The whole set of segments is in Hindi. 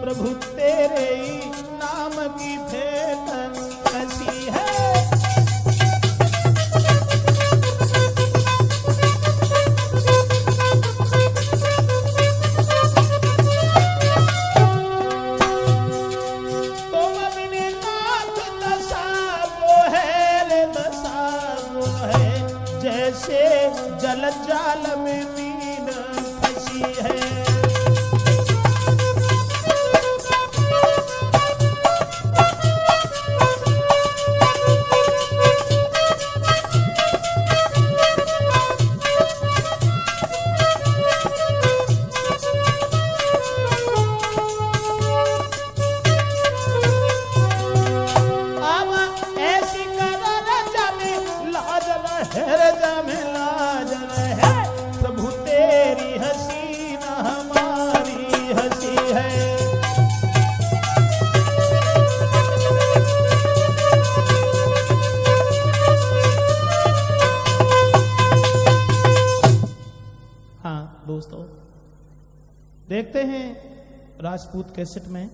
प्रभु तेरे ही नाम की भेंट कैसी है। तुम बिन नाथ दशा वो है रे दशा वो है, जैसे जल जाल में मीन फंसी है। प्रभु तेरी हंसी न हमारी हंसी है। हाँ दोस्तों, देखते हैं राजपूत कैसेट में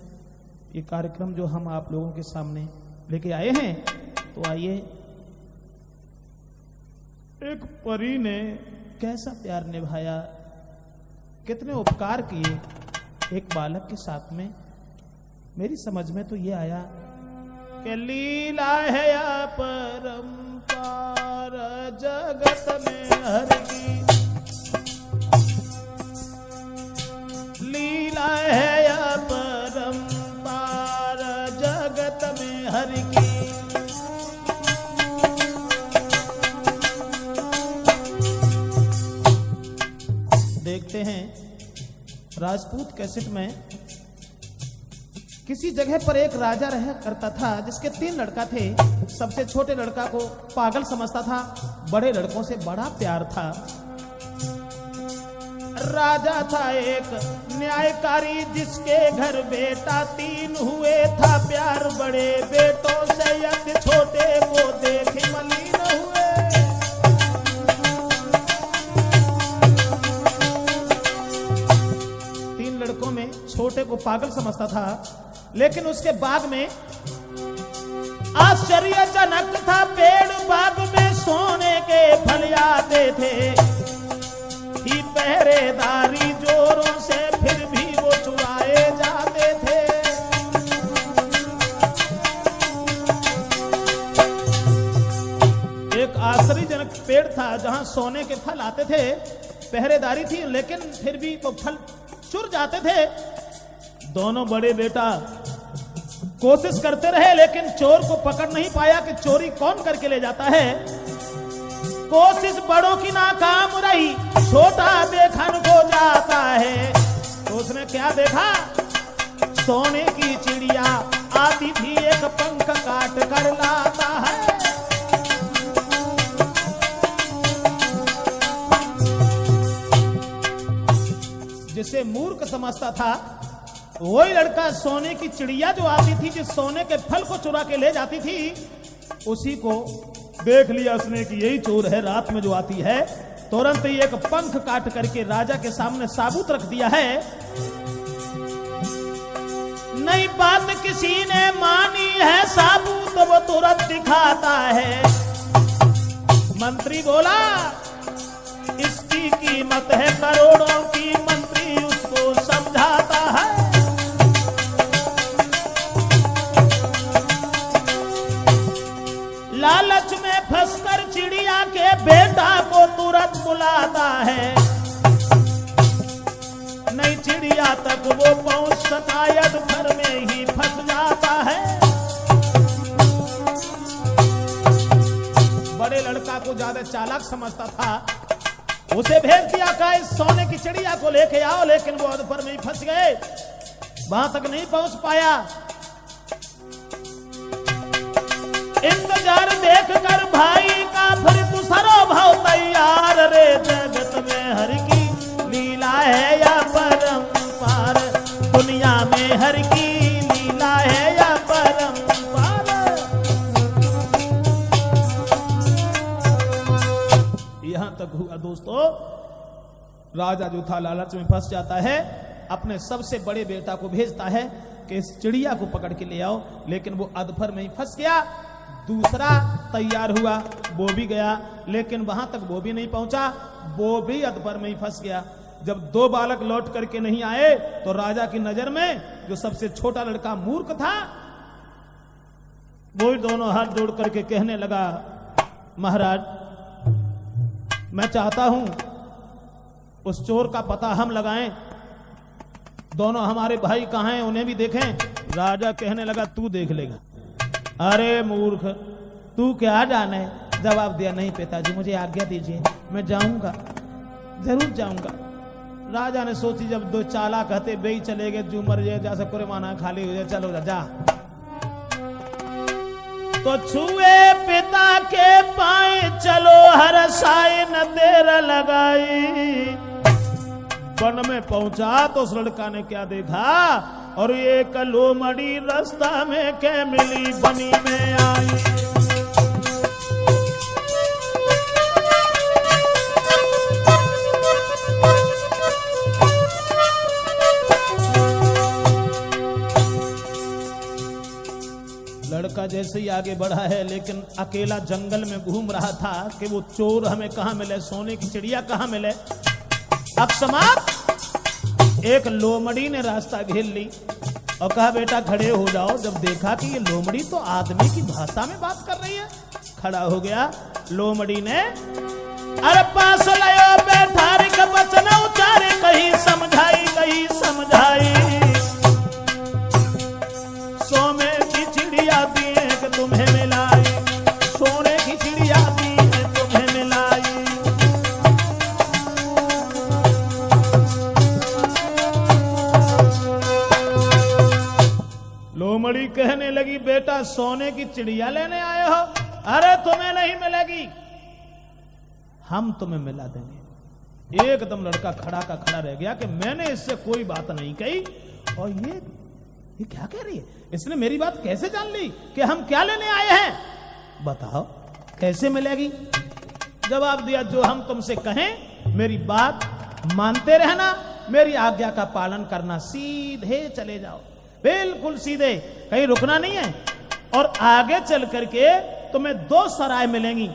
ये कार्यक्रम जो हम आप लोगों के सामने लेके आए हैं। तो आइए, एक परी ने कैसा प्यार निभाया, कितने उपकार किए एक बालक के साथ में। मेरी समझ में तो ये आया कि लीला है या परंपार जगत में हर की, लीला है या परंपार जगत में हर की। देखते हैं राजपूत कैसेट में किसी जगह पर एक राजा रहा करता था जिसके 3 लड़का थे। सबसे छोटे लड़का को पागल समझता था, बड़े लड़कों से बड़ा प्यार था। राजा था एक न्यायकारी जिसके घर बेटा 3 हुए था प्यार बड़े बेटों से, यदि छोटे को देख मलिन हुए। छोटे को पागल समझता था, लेकिन उसके बाग में आश्चर्यजनक था। पेड़ बाग में सोने के फल आते थे, ही पहरेदारी जोरों से फिर भी वो चुराए जाते थे। एक आश्चर्यजनक पेड़ था जहां सोने के फल आते थे, पहरेदारी थी, लेकिन फिर भी वो फल चुर जाते थे। दोनों बड़े बेटा कोशिश करते रहे, लेकिन चोर को पकड़ नहीं पाया कि चोरी कौन करके ले जाता है। कोशिश बड़ों की नाकाम रही, छोटा बेखन हो जाता है। तो उसने क्या देखा, सोने की चिड़िया आती थी, एक पंख काट कर लाता है। जिसे मूर्ख समझता था, वही लड़का सोने की चिड़िया जो आती थी, जिस सोने के फल को चुरा के ले जाती थी, उसी को देख लिया उसने कि यही चोर है। रात में जो आती है, तुरंत ही एक पंख काट करके राजा के सामने साबूत रख दिया है। नई बात किसी ने मानी है, साबूत वो तुरंत दिखाता है। मंत्री बोला इसकी कीमत है करोड़ों की, मंत्री उसको समझाता है। लालच में फंसकर चिड़िया के बेटा को तुरंत बुलाता है। नई चिड़िया तक वो पहुंच शायद घर में ही फंस जाता है। बड़े लड़का को ज्यादा चालाक समझता था, उसे भेज दिया का इस सोने की चिड़िया को लेके आओ, लेकिन वो अधपर में ही फंस गए, वहां तक नहीं पहुंच पाया। इंतजार देख कर भाई का फिर दूसरा भाव तैयार रे। जगत में हर की लीला है या परंपार, दुनिया में हर की लीला है या परंपार। यहां तक हुआ दोस्तों, राजा जो था लालच में फंस जाता है, अपने सबसे बड़े बेटा को भेजता है कि इस चिड़िया को पकड़ के ले आओ, लेकिन वो अधफर में ही फंस गया। दूसरा तैयार हुआ, वो भी गया, लेकिन वहां तक वो भी नहीं पहुंचा, वो भी अधफर में ही फंस गया। जब दो बालक लौट करके नहीं आए तो राजा की नजर में जो सबसे छोटा लड़का मूर्ख था, वो दोनों हाथ जोड़ करके कहने लगा, महाराज मैं चाहता हूं उस चोर का पता हम लगाएं, दोनों हमारे भाई कहां हैं उन्हें भी देखें। राजा कहने लगा, तू देख लेगा। अरे मूर्ख, तू क्या जाने। जवाब दिया, नहीं पिताजी मुझे आज्ञा दीजिए, मैं जाऊंगा, जरूर जाऊंगा। राजा ने सोची, जब दो चाला कहते बे चले गए, जो मर जाए जा सकुरे माना खाली हो जाए, चलो जा। तो छुए पिता के पाए, चलो हर साई न देर लगाई। वन में पहुंचा तो उस लड़का ने क्या देखा, और ये लोमड़ी रास्ता में के मिली बनी में आई। लड़का जैसे ही आगे बढ़ा है, लेकिन अकेला जंगल में घूम रहा था कि वो चोर हमें कहां मिले, सोने की चिड़िया कहां मिले। अकस्मात एक लोमड़ी ने रास्ता घेर ली और कहा, बेटा खड़े हो जाओ। जब देखा कि ये लोमड़ी तो आदमी की भाषा में बात कर रही है, खड़ा हो गया। लोमड़ी ने अरे पास लायो बैठारी का वचन उचारे, कहीं समझाई कहीं समझाई। सोने की चिड़िया दी कि तुम्हें मिलाई, सोने की चिड़िया दी कि तुम्हें मिलाई। लोमड़ी कहने लगी, बेटा सोने की चिड़िया लेने आए हो? अरे तुम्हें नहीं मिलेगी, हम तुम्हें मिला देंगे। एकदम लड़का खड़ा का खड़ा रह गया कि मैंने इससे कोई बात नहीं कही, और ये क्या कह रही है, इसने मेरी बात कैसे जान ली कि हम क्या लेने आए हैं, बताओ कैसे मिलेगी। जवाब दिया, जो हम तुमसे कहें मेरी बात मानते रहना, मेरी आज्ञा का पालन करना, सीधे चले जाओ, बिल्कुल सीधे, कहीं रुकना नहीं है। और आगे चल करके तुम्हें दो सराय मिलेंगी,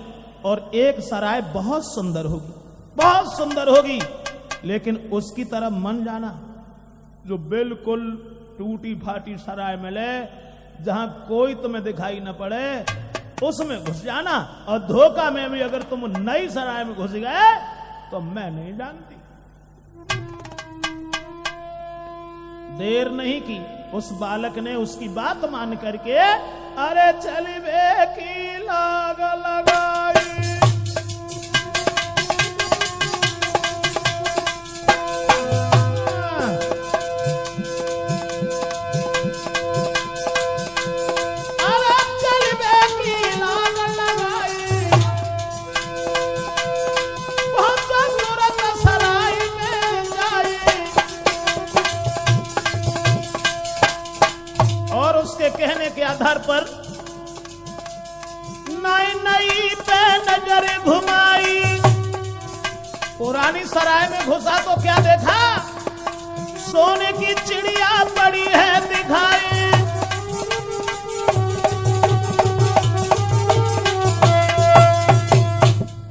और एक सराय बहुत सुंदर होगी, बहुत सुंदर होगी, लेकिन उसकी तरफ मन जाना। जो बिल्कुल टूटी फाटी सराय मिले, जहां कोई तुम्हें दिखाई न पड़े, उसमें घुस जाना। और धोखा में भी अगर तुम नई सराय में घुस गए तो मैं नहीं जानती। देर नहीं की, उस बालक ने उसकी बात मान करके अरे चली बे की लाग लगाई। कहने के आधार पर नई नई पे नजर घुमाई, पुरानी सराय में घुसा तो क्या देखा, सोने की चिड़िया पड़ी है दिखाई।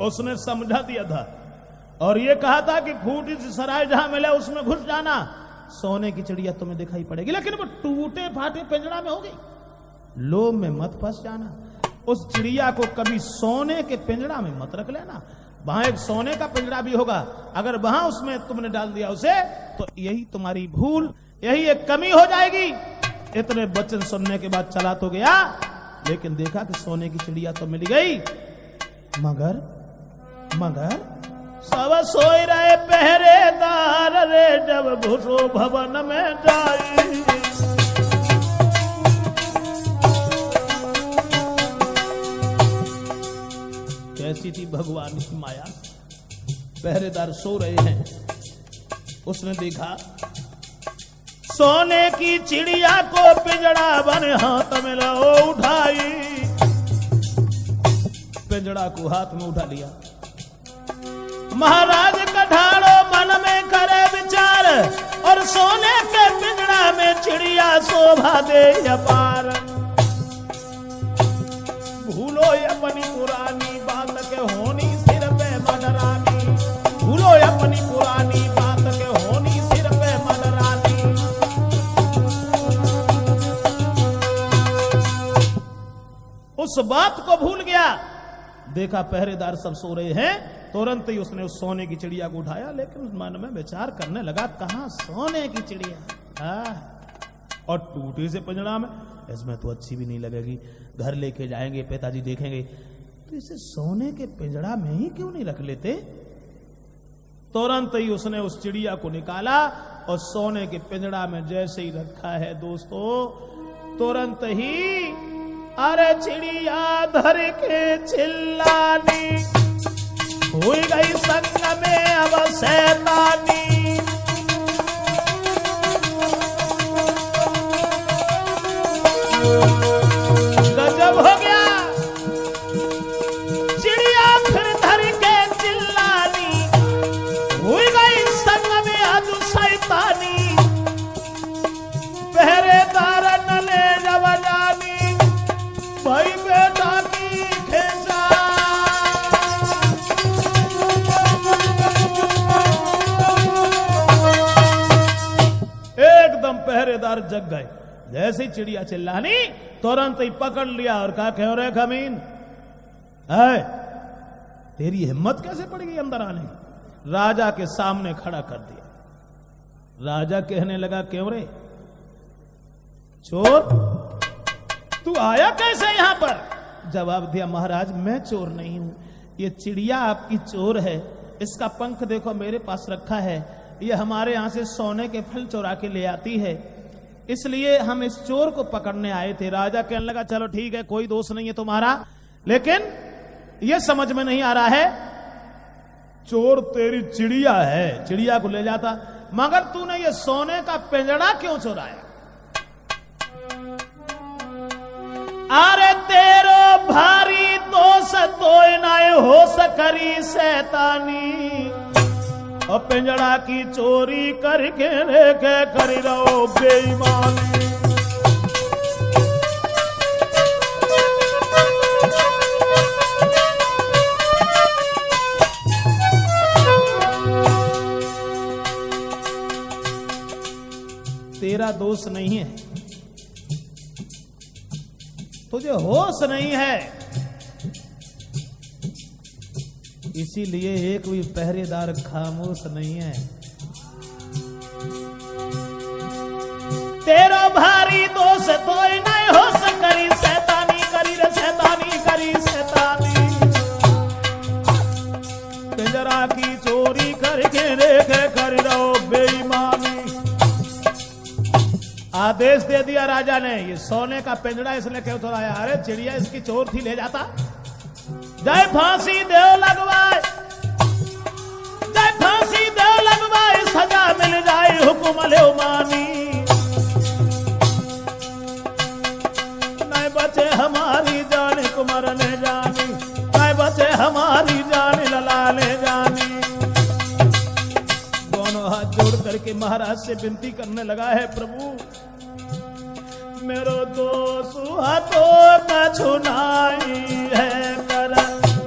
उसने समझा दिया था और ये कहा था कि फूटी सी सराय जहां मिले उसमें घुस जाना, सोने की चिड़िया तुम्हें दिखाई पड़ेगी, लेकिन वो टूटे फाटे पिंजड़ा में होगी, लोभ में मत फंस जाना। उस चिड़िया को कभी सोने के पिंजड़ा में मत रख लेना, वहां एक सोने का पिंजड़ा भी होगा, अगर वहां उसमें तुमने डाल दिया उसे तो यही तुम्हारी भूल, यही एक कमी हो जाएगी। इतने वचन सुनने के बाद चला तो गया, लेकिन देखा कि सोने की चिड़िया तो मिल गई, मगर सब सोई रहे पहरेदार रे, जब घुसो भवन में जाई। कैसी थी भगवान की माया, पहरेदार सो रहे हैं, उसने देखा सोने की चिड़िया को पिंजड़ा बने हाथ में लो उठाई, पिंजड़ा को हाथ में उठा लिया। महाराज कठाड़ो मन में करे विचार और सोने चिड़िया शोभा दे अपार। भूलो अपनी पुरानी बात के होनी सिर पे मडरानी, भूलो अपनी पुरानी बात के होनी सिर पे मडरानी। उस बात को भूल गया, देखा पहरेदार सब सो रहे हैं, तुरंत ही उसने उस सोने की चिड़िया को उठाया, लेकिन मन में विचार करने लगा कहां सोने की चिड़िया, और टूटे से पिंजड़ा में, इसमें तो अच्छी भी नहीं लगेगी, घर लेके जाएंगे पिताजी देखेंगे, तो इसे सोने के पिंजड़ा में ही क्यों नहीं रख लेते। तुरंत ही उसने उस चिड़िया को निकाला और सोने के पिंजड़ा में जैसे ही रखा है दोस्तों, तुरंत ही अरे चिड़िया धर के चिल्लानी, हुई गई संग में अब शैतानी। गजब हो गया, चिड़िया फिर धर के चिल्लानी, हुई गई संग में अब शैतानी। पहरेदार न ले जवानी, भाई बेटा की खेचा। एकदम पहरेदार जग गए, जैसे ही चिड़िया चिल्लानी तुरंत ही पकड़ लिया और कहा क्यों रे खमीन, तेरी हिम्मत कैसे पड़ गई अंदर आने की। राजा के सामने खड़ा कर दिया। राजा कहने लगा क्यों रे चोर, तू आया कैसे यहां पर। जवाब दिया महाराज मैं चोर नहीं हूं, ये चिड़िया आपकी चोर है, इसका पंख देखो मेरे पास रखा है, ये हमारे यहां से सोने के फल चुरा के ले आती है, इसलिए हम इस चोर को पकड़ने आए थे। राजा कहने लगा चलो ठीक है, कोई दोष नहीं है तुम्हारा, लेकिन यह समझ में नहीं आ रहा है, चोर तेरी चिड़िया है, चिड़िया को ले जाता, मगर तूने ये सोने का पिंजड़ा क्यों चुराया। अरे तेरो भारी दोष तो नाय हो सकरी शैतानी, और पिंजड़ा की चोरी करके रेखे करी रहो बेईमानी। तेरा दोष नहीं है, तुझे होश नहीं है, इसीलिए एक भी पहरेदार खामोश नहीं है। तेरा भारी दोष तो नहीं हो सकरी शैतानी करी रे शैतानी करी शैतानी, पिंजरा की चोरी करके देखे कर रहो बेईमानी। आदेश दे दिया राजा ने, ये सोने का पिंजरा इसने क्यों चुराया, अरे चिड़िया इसकी चोर थी, ले जाता, जय फांसी देव लगवाए, जय फांसी देव लगवाए, सजा मिल जाए हुकुम ले मानी। नहीं बचे हमारी जान कुमार ने जानी, नहीं बचे हमारी जान लला ने जानी। दोनों हाथ जोड़ करके महाराज से विनती करने लगा है प्रभु मेरो दोष हाथों का छुनाई है, कर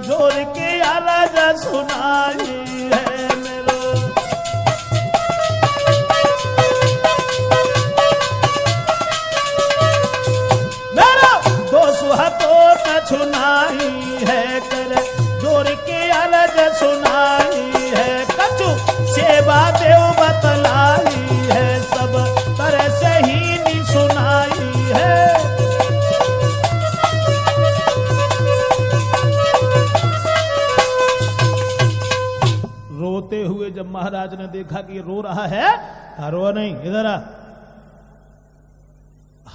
जोर के आवाज सुनाई है मेरो। मेरा दोष हाथों का छुनाई है, कर जोर के आवाज सुनाई है। कछु सेवा देव बतलाई है, सब तरह से ही नहीं सुनाई है। रोते हुए जब महाराज ने देखा कि रो रहा है, रो नहीं, इधर आ,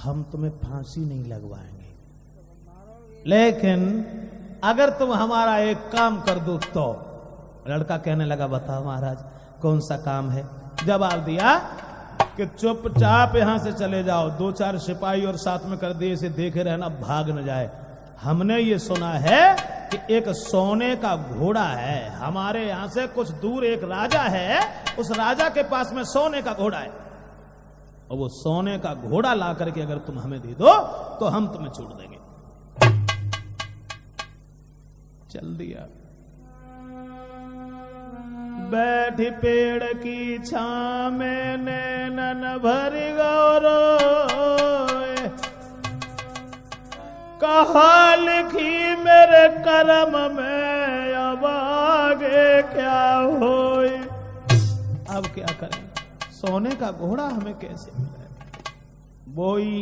हम तुम्हें फांसी नहीं लगवाएंगे, लेकिन अगर तुम हमारा एक काम कर दो तो। लड़का कहने लगा बताओ महाराज कौन सा काम है। जवाब दिया कि चुपचाप यहां से चले जाओ, 2-4 सिपाही और साथ में कर दिए, इसे देखे रहना भाग न जाए। हमने ये सुना है कि एक सोने का घोड़ा है, हमारे यहां से कुछ दूर एक राजा है, उस राजा के पास में सोने का घोड़ा है, और वो सोने का घोड़ा ला करके अगर तुम हमें दे दो तो हम तुम्हें छोड़ देंगे। चल दिया। बैठी पेड़ की छां में नैनन भर गौरो, कहा लिखी मेरे कर्म में अब आगे क्या होए। अब क्या करें, सोने का घोड़ा हमें कैसे मिले। वही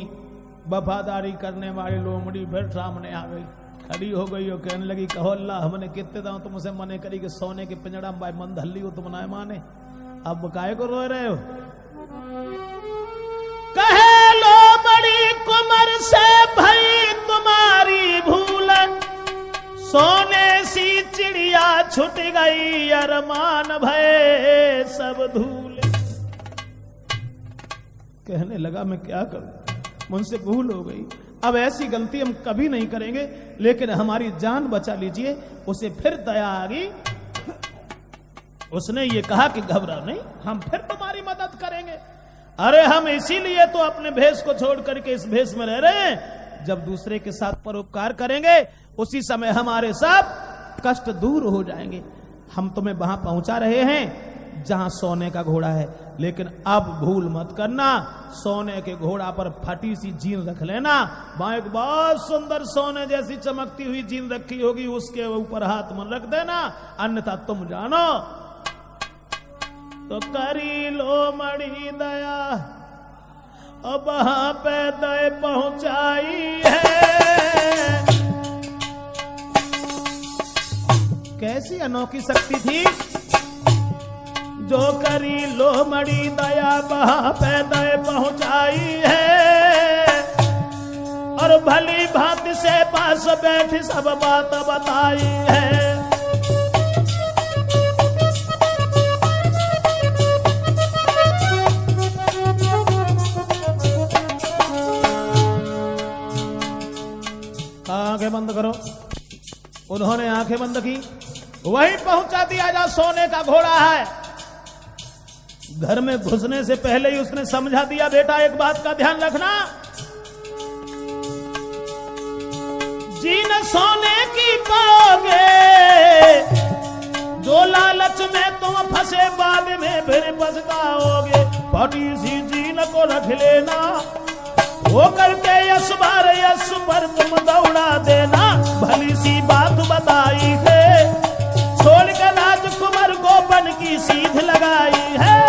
वफादारी करने वाली लोमड़ी फिर सामने आ गई, खड़ी हो गई और कहने लगी, कहो अल्लाह हमने कितने दांव तुमसे मने करी कि सोने के पिंजड़ा में भाई मन धल्ली हो तुम ना माने, अब काहे को रो रहे हो। कहे लोमड़ी कुमर से भाई तुम्हारी भूल, सोने सी चिड़िया छुट गई अरमान भय सब धूल। कहने लगा मैं क्या करूं, मुझसे भूल हो गई, अब ऐसी गलती हम कभी नहीं करेंगे, लेकिन हमारी जान बचा लीजिए। उसे फिर दया आ गई, उसने ये कहा कि घबराओ नहीं, हम फिर तुम्हारी मदद करेंगे। अरे हम इसीलिए तो अपने भेष को छोड़ करके इस भेष में रह रहे हैं, जब दूसरे के साथ परोपकार करेंगे उसी समय हमारे सब कष्ट दूर हो जाएंगे। हम तुम्हें वहां पहुंचा रहे हैं जहां सोने का घोड़ा है, लेकिन अब भूल मत करना, सोने के घोड़ा पर फटी सी जीन रख लेना, वहां एक बहुत सुंदर सोने जैसी चमकती हुई जीन रखी होगी, उसके ऊपर हाथ मन रख देना, अन्यथा तुम जानो। तो करी लोमड़ी दया, अब वहां पे दया पहुंचाई है। कैसी अनोखी शक्ति थी जो करी लोमड़ी दया, वहां पे दया पहुंचाई है। और भली भांति से पास बैठी सब बात बताई है। आंखें बंद करो। उन्होंने आंखें बंद की, वहीं पहुंचा दिया जहां सोने का घोड़ा है। घर में घुसने से पहले ही उसने समझा दिया, बेटा एक बात का ध्यान रखना, जीन सोने की पाओगे, जो लालच में तुम फंसे बाद में फिर पछताओगे। फटी सी जीन को रख लेना, वो करके यश पर तुम दौड़ा देना। भली सी बात बताई है, छोड़ के राजकुमार गोपन की सीध लगाई है।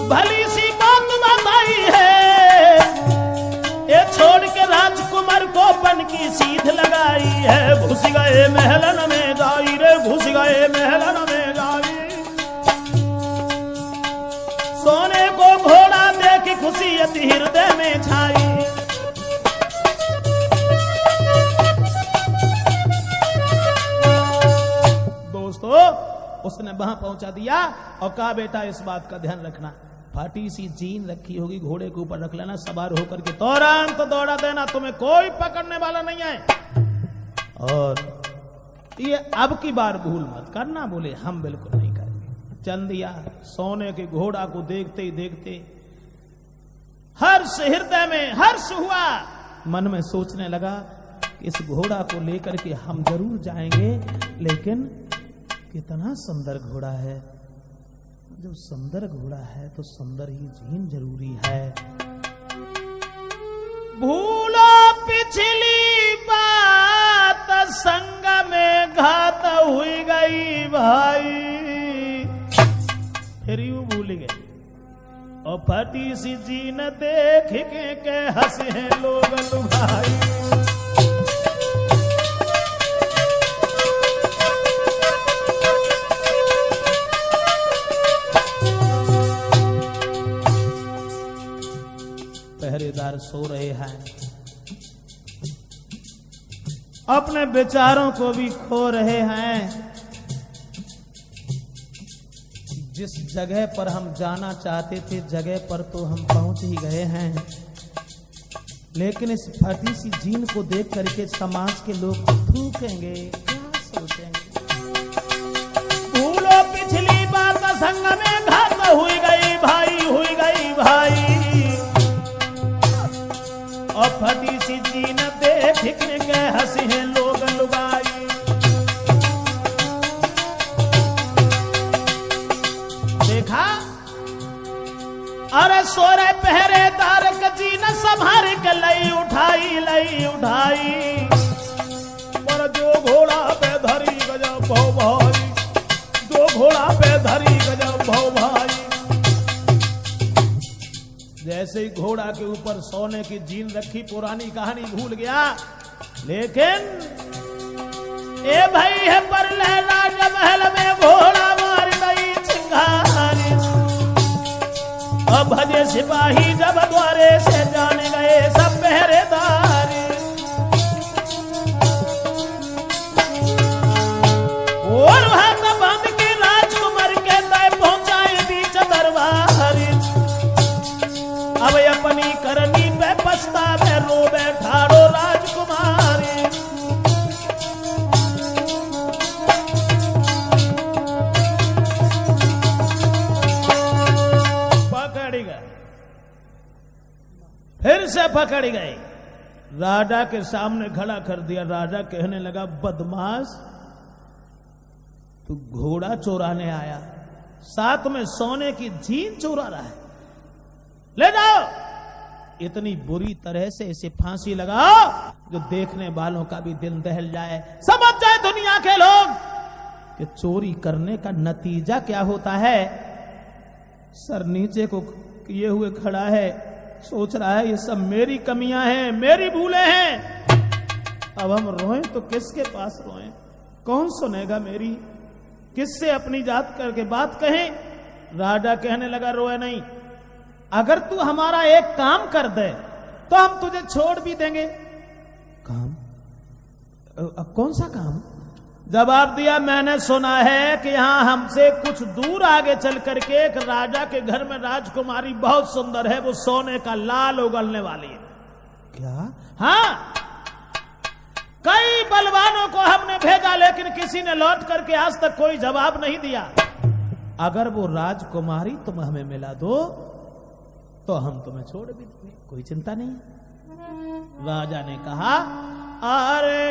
भली सी बात बताई है, ये छोड़ के राजकुमार गोपन की सीध लगाई है। घुस गए महलन में जाई रे, घुस गए महलन में जाई। सोने को घोड़ा देख खुशी अति हृदय में छाई। दोस्तों उसने वहां पहुंचा दिया और कहा, बेटा इस बात का ध्यान रखना, फाटी सी जीन रखी होगी, घोड़े के ऊपर रख लेना, सवार होकर के तुरंत दौड़ा देना, तुम्हें कोई पकड़ने वाला नहीं है। और ये अब की बार भूल मत करना। बोले हम बिल्कुल नहीं करेंगे। चंदिया सोने के घोड़ा को देखते ही देखते हर्ष हृदय में हर्ष हुआ, मन में सोचने लगा कि इस घोड़ा को लेकर के हम जरूर जाएंगे, लेकिन कितना सुंदर घोड़ा है। जब सुंदर घोड़ा है तो सुंदर ही जीन जरूरी है। भूलो पिछली बात, संग में घात हुई गई भाई। फिर यूं भूल गए और फटी सी जीन देख के हंसे हैं लोग लुभाई। पहरेदार सो रहे हैं, अपने विचारों को भी खो रहे हैं। जिस जगह पर हम जाना चाहते थे, जगह पर तो हम पहुंच ही गए हैं। लेकिन इस फटी सी जीन को देख करके समाज के लोग थूकेंगे, क्या सोचेंगे। भूलो पिछली बात, संग में घात हुई गई भाई, हुई गई भाई। और फटी सी जीन देख के हंसी है लोग लुगाई। देखा, अरे सोरे पहरेदार कजी न संभार के लई उठाई, लई उठाई। पर जो घोड़ा पे धरी गजब भौ भाई, जो घोड़ा पे धरी गजब भौ भाई। जैसे ही घोड़ा के ऊपर सोने की जीन रखी, पुरानी कहानी भूल गया। लेकिन ए भाई है पर ले राज महल में घोड़ा मार गई चिंगारी। अब भजे सिपाही जब द्वारे से जाने गए सब पहरेदारी। और हाथ बांध के राजकुमार के तय पहुंचाए बीच दरबारी। अब अपनी करनी पे पछतावे रो बैठाड़ो राजकुमारी। फिर से पकड़ गए, राजा के सामने खड़ा कर दिया। राजा कहने लगा, बदमाश, तू घोड़ा चोराने आया, साथ में सोने की जीन चुरा रहा है, ले जाओ। इतनी बुरी तरह से इसे फांसी लगाओ जो देखने वालों का भी दिल दहल जाए, समझ जाए दुनिया के लोग कि चोरी करने का नतीजा क्या होता है। सर नीचे को किए हुए खड़ा है, सोच रहा है ये सब मेरी कमियां हैं, मेरी भूलें हैं। अब हम रोएं तो किसके पास रोएं, कौन सुनेगा मेरी, किससे अपनी जात करके बात कहें। राजा कहने लगा, रोए नहीं, अगर तू हमारा एक काम कर दे तो हम तुझे छोड़ भी देंगे। काम? कौन सा काम? जवाब दिया, मैंने सुना है कि यहां हमसे कुछ दूर आगे चल करके एक राजा के घर में राजकुमारी बहुत सुंदर है, वो सोने का लाल उगलने वाली है। क्या? हाँ, कई बलवानों को हमने भेजा लेकिन किसी ने लौट करके आज तक कोई जवाब नहीं दिया। अगर वो राजकुमारी तुम हमें मिला दो तो हम तुम्हें छोड़ भी देंगे, कोई चिंता नहीं। राजा ने कहा, अरे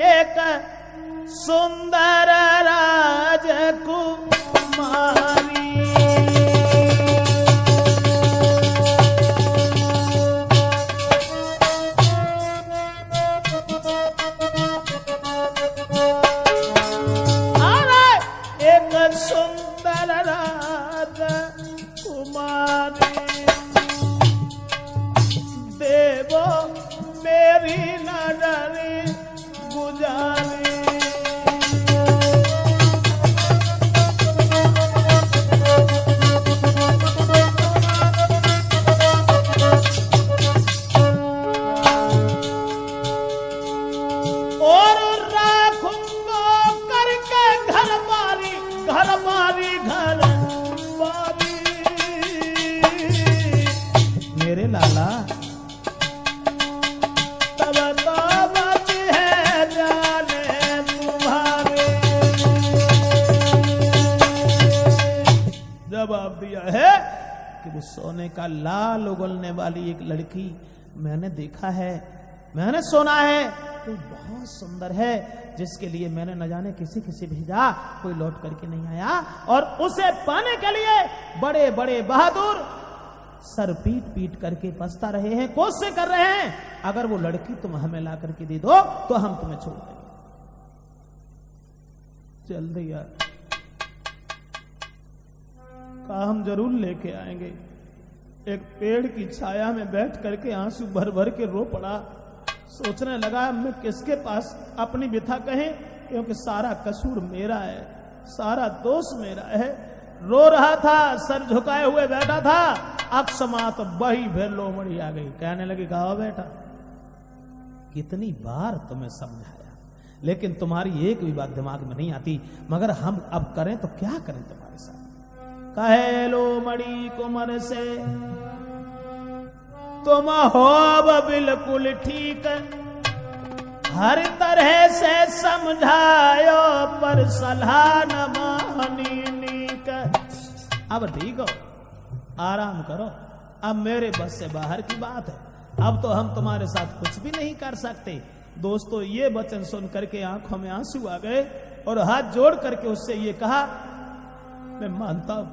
एक सुंदर राजकुमारी सुंदर राजकुमारी देवो मेरी नजर गुजारी। मेरे लाला तब तो बच है जाने तुम्हारे। जवाब दिया है कि वो सोने का लाल उगलने वाली एक लड़की मैंने देखा है, मैंने सुना है तो बहुत सुंदर है, जिसके लिए मैंने न जाने किसी किसी भेजा, कोई लौट करके नहीं आया। और उसे पाने के लिए बड़े बड़े बहादुर सर पीट पीट करके पछता रहे हैं, कोशिश कर रहे हैं। अगर वो लड़की तुम हमें ला करके दे दो तो हम तुम्हें छोड़ देंगे। जल्दी यार, कहा हम जरूर लेके आएंगे। एक पेड़ की छाया में बैठ करके आंसू भर भर के रो पड़ा। सोचने लगा मैं किसके पास अपनी व्यथा कहें, क्योंकि सारा कसूर मेरा है, सारा दोष मेरा है। रो रहा था, सर झुकाए हुए बैठा था। अकस्मात बही फिर लोमड़ी आ गई, कहने लगी, कहा बेटा कितनी बार तुम्हें समझाया, लेकिन तुम्हारी एक भी बात दिमाग में नहीं आती। मगर हम अब करें तो क्या करें तुम्हारे साथ। कहे लोमड़ी कुमर से तुम हो बिल्कुल ठीक, हर तरह से समझायो पर सलाह न मानी का। अब ठीक हो, आराम करो, अब मेरे बस से बाहर की बात है, अब तो हम तुम्हारे साथ कुछ भी नहीं कर सकते। दोस्तों ये वचन सुन करके आंखों में आंसू आ गए और हाथ जोड़ करके उससे ये कहा, मैं मानता हूं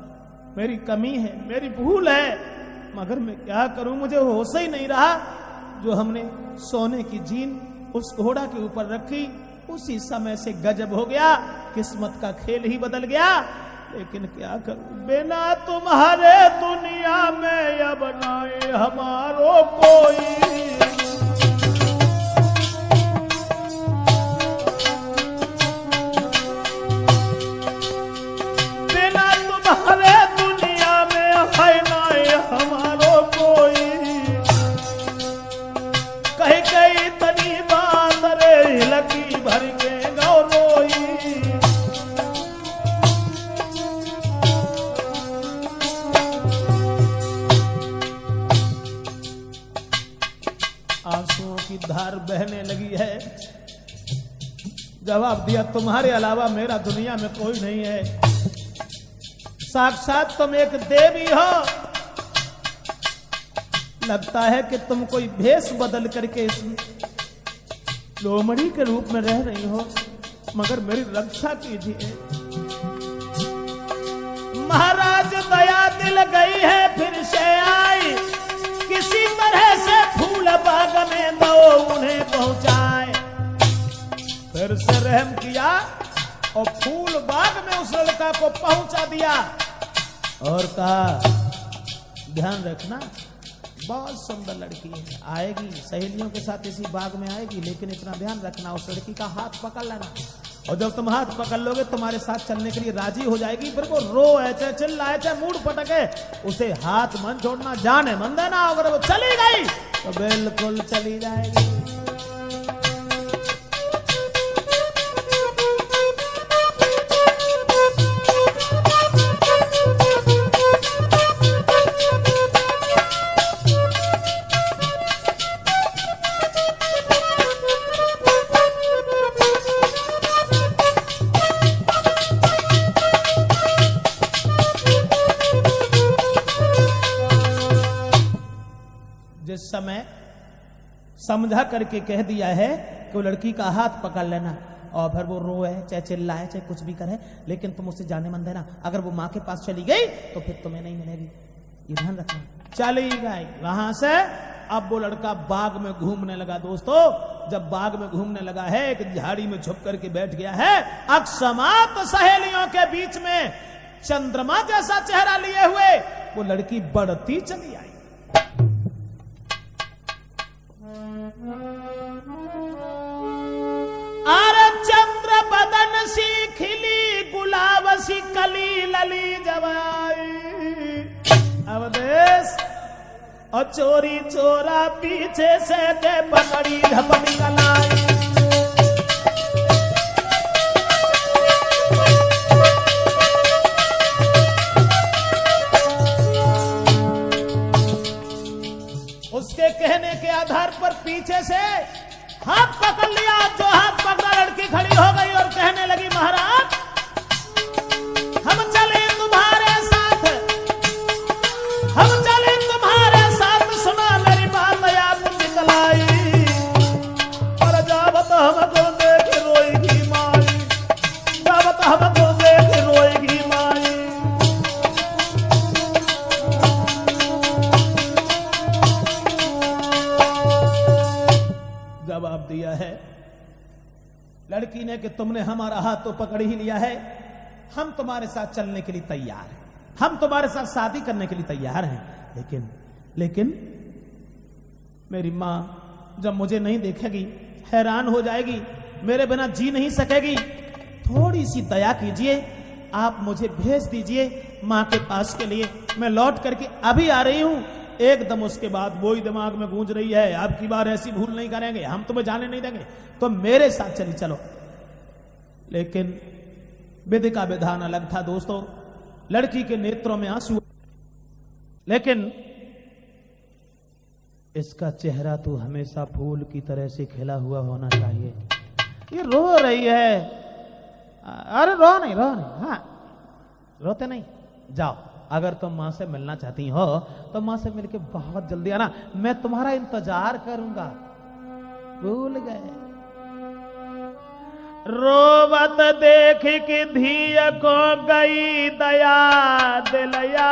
मेरी कमी है, मेरी भूल है, मगर मैं क्या करूं, मुझे होश ही नहीं रहा। जो हमने सोने की जीन उस घोड़ा के ऊपर रखी, उसी समय से गजब हो गया, किस्मत का खेल ही बदल गया। लेकिन क्या करूं, बिना तुम्हारे दुनिया में अब नाए हमारो कोई। बिना तुम्हारे दुनिया में है नाए हमारो कोई। कहीं कहीं तनी बात रे लकी भर के गौरोई। आंसुओं की धार बहने लगी है। जवाब दिया, तुम्हारे अलावा मेरा दुनिया में कोई नहीं है, साक्षात तुम एक देवी हो। लगता है कि तुम कोई भेष बदल करके इस लोमड़ी के रूप में रह रही हो, मगर मेरी रक्षा कीजिए। महाराज दया दिल गई है फिर से आई, किसी तरह से फूल बाग में दो उन्हें पहुंचाए। फिर से रहम किया और फूल बाग में उस लड़का को पहुंचा दिया और कहा, ध्यान रखना, बहुत सुंदर लड़की है, आएगी सहेलियों के साथ इसी बाग में आएगी, लेकिन इतना ध्यान रखना उस लड़की का हाथ पकड़ लेना, और जब तुम हाथ पकड़ लोगे तुम्हारे साथ चलने के लिए राजी हो जाएगी, फिर वो रोए चाहे चिल्लाए चाहे मूड पटके, उसे हाथ मन छोड़ना, जाने मन देना। अगर वो चली गई तो बिल्कुल चली जाएगी। जिस समय समझा करके कह दिया है कि वो लड़की का हाथ पकड़ लेना, और फिर वो रोए चाहे चिल्लाए चाहे कुछ भी करे, लेकिन तुम उससे जाने मन देना। अगर वो माँ के पास चली गई तो फिर तुम्हें नहीं मिलेगी, ये ध्यान रखना। चली गई वहां से। अब वो लड़का बाग में घूमने लगा। दोस्तों जब बाग में घूमने लगा है, एक झाड़ी में छुप करके बैठ गया है, अकस्मात सहेलियों के बीच में चंद्रमा जैसा चेहरा लिए हुए वो लड़की बढ़ती चली आई। अरे चंद्र बदन सी खिली गुलाब सी कली लली जवाई। अब देश और चोरी चोरा पीछे से के पकड़ी झपटी कलाई। उसके कहने के आधार पर पीछे से हाथ पकड़ लिया। जो हाथ पकड़ा लड़की खड़ी हो गई और कहने लगी, महाराज हम चले तुम्हारे साथ, हम चले तुम्हारे साथ, सुना मेरी बात याद निकलाई। और जावत हमको देख रोएगी माई, जावत हमको देख रोएगी माई। जवाब दिया है लड़की ने कि तुमने हमारा हाथ तो पकड़ ही लिया है, हम तुम्हारे साथ चलने के लिए तैयार हैं, हम तुम्हारे साथ शादी करने के लिए तैयार हैं, लेकिन मेरी मां जब मुझे नहीं देखेगी हैरान हो जाएगी, मेरे बिना जी नहीं सकेगी। थोड़ी सी दया कीजिए, आप मुझे भेज दीजिए मां के पास के लिए, मैं लौट करके अभी आ रही हूं। एकदम उसके बाद वही दिमाग में गूंज रही है, अब की बार ऐसी भूल नहीं करेंगे, हम तुम्हें जाने नहीं देंगे, तो मेरे साथ चली चलो। लेकिन विधि का विधान अलग था दोस्तों। लड़की के नेत्रों में आंसू, लेकिन इसका चेहरा तो हमेशा फूल की तरह से खिला हुआ होना चाहिए। ये रो रही है। अरे रो नहीं, हाँ रोते नहीं। जाओ, अगर तुम मां से मिलना चाहती हो तो मां से मिलके बहुत जल्दी आना, मैं तुम्हारा इंतजार करूंगा। भूल गए। रोवत देख कि धिय को गई दया दिलया,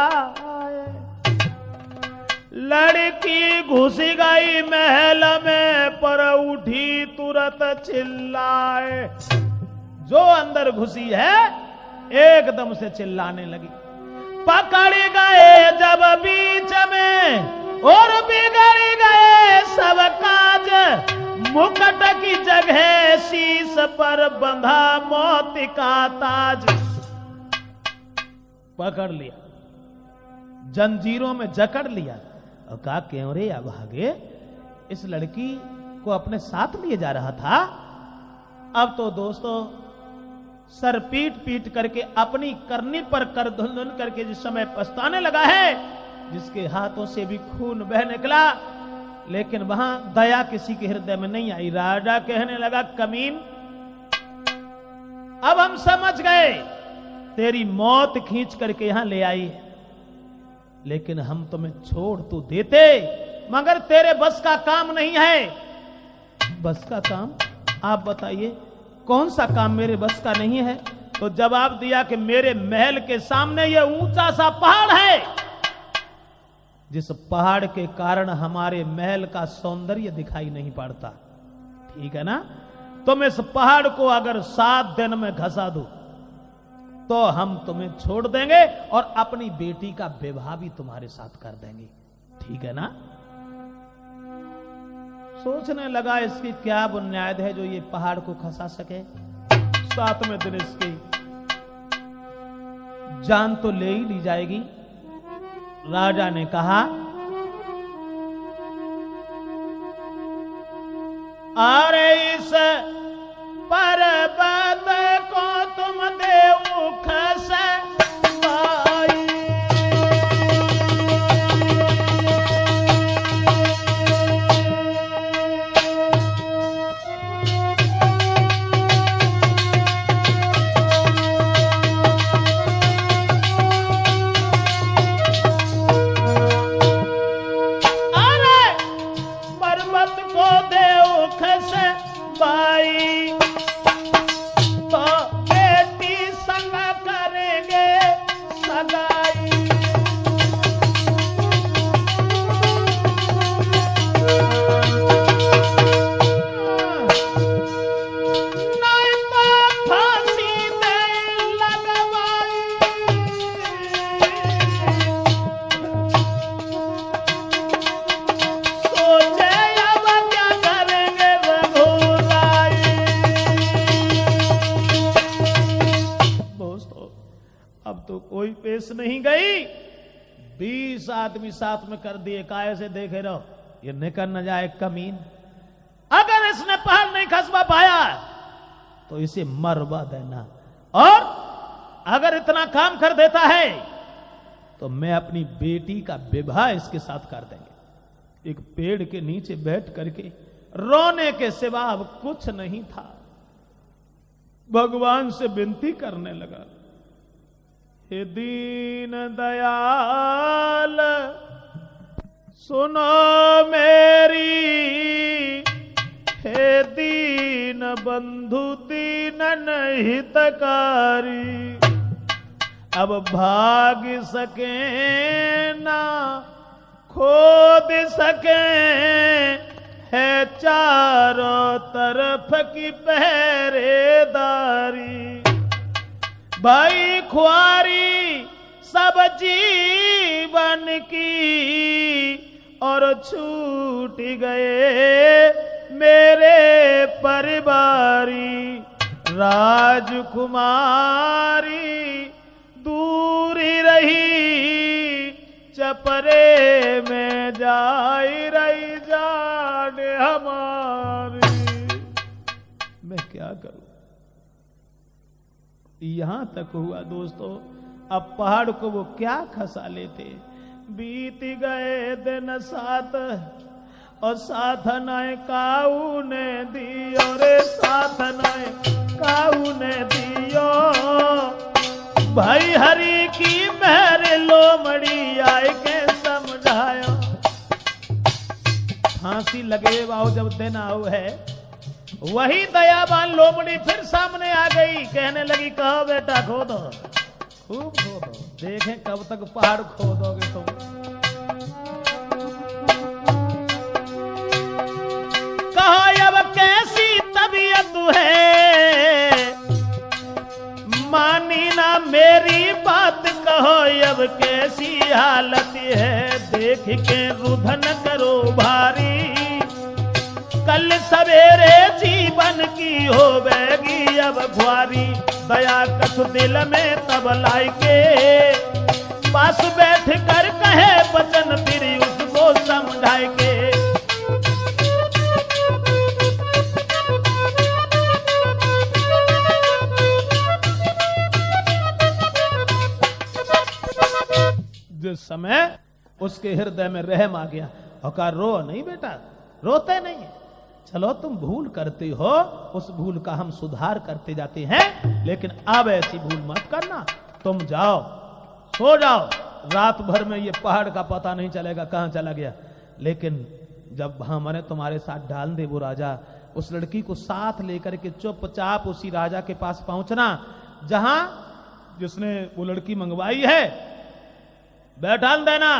लड़की घुस गई महल में पर उठी तुरंत चिल्लाए। जो अंदर घुसी है एकदम से चिल्लाने लगी। पकड़ गए जब बीच में और बिगड़ गए सब काज, मुकुट की जगह शीश पर बंधा मोती का ताज। पकड़ लिया, जंजीरों में जकड़ लिया और कहा क्यों रे अब भागे, इस लड़की को अपने साथ लिए जा रहा था। अब तो दोस्तों सर पीट पीट करके अपनी करनी पर कर धुन धुन करके जिस समय पछताने लगा है, जिसके हाथों से भी खून बह निकला, लेकिन वहां दया किसी के हृदय में नहीं आई। राजा कहने लगा कमीन, अब हम समझ गए तेरी मौत खींच करके यहां ले आई, लेकिन हम तुम्हें छोड़ तो देते, मगर तेरे बस का काम नहीं है। बस का काम? आप बताइए कौन सा काम मेरे बस का नहीं है? तो जवाब दिया कि मेरे महल के सामने यह ऊंचा सा पहाड़ है, जिस पहाड़ के कारण हमारे महल का सौंदर्य दिखाई नहीं पड़ता। ठीक है ना? तुम इस पहाड़ को अगर 7 दिन में घसा दो तो हम तुम्हें छोड़ देंगे और अपनी बेटी का विवाह भी तुम्हारे साथ कर देंगे। ठीक है ना? सोचने लगा इसकी क्या बुनियाद है जो ये पहाड़ को खसा सके। 7वें दिन इसकी जान तो ले ही ली जाएगी। राजा ने कहा अरे इस पर्वत को तुम देव खसे नहीं गई। 20 आदमी साथ में कर दिए, काय से देखे रहो ये निकल न जाए कमीन। अगर इसने पहाड़ नहीं खसवा पाया तो इसे मरवा देना, और अगर इतना काम कर देता है तो मैं अपनी बेटी का विवाह इसके साथ कर देंगे। एक पेड़ के नीचे बैठ करके रोने के सिवा अब कुछ नहीं था। भगवान से विनती करने लगा, हे दीन दयाल सुनो मेरी, हे दीन बंधु दीनन हितकारी। अब भाग सके ना खोद सके है चारों तरफ की पहरेदारी। भाई खुआरी सब जीवन की और छूट गए मेरे परिवारी। राजकुमारी दूर ही रही चपरे में जाई रही जान हमारी। मैं क्या करूं? यहां तक हुआ दोस्तों। अब पहाड़ को वो क्या खसा लेते। बीत गए दिन 7, और साथ नए काऊ ने दियो रे, साथ नए काऊ ने दियो। भाई हरि की मेहर लोमड़ी आए के समझायो। फांसी लगे वाओ जब दिन आओ है, वही दयावान लोमड़ी फिर सामने आ गई, कहने लगी कहो बेटा खोदो, खूब खोदो, देखें कब तक पहाड़ खोदोगे तुम। कहो अब कैसी तबीयत है, मानी ना मेरी बात, कहो अब कैसी हालत है। देख के रुधन करो भारी, कल सवेरे जीवन की होवेगी अब ख्वारी। दया कछ दिल में तब लाई के, पास बैठ कर कहे बचन फिर उसको समझाए के। जिस समय उसके हृदय में रहम आ गया और कहा रो नहीं बेटा, रोते नहीं, चलो तुम भूल करते हो, उस भूल का हम सुधार करते जाते हैं, लेकिन अब ऐसी भूल मत करना। तुम जाओ सो जाओ, रात भर में ये पहाड़ का पता नहीं चलेगा कहां चला गया। लेकिन जब हमने तुम्हारे साथ डाल दे वो राजा, उस लड़की को साथ लेकर के चुपचाप उसी राजा के पास पहुंचना जहां जिसने वो लड़की मंगवाई है, बैठा देना।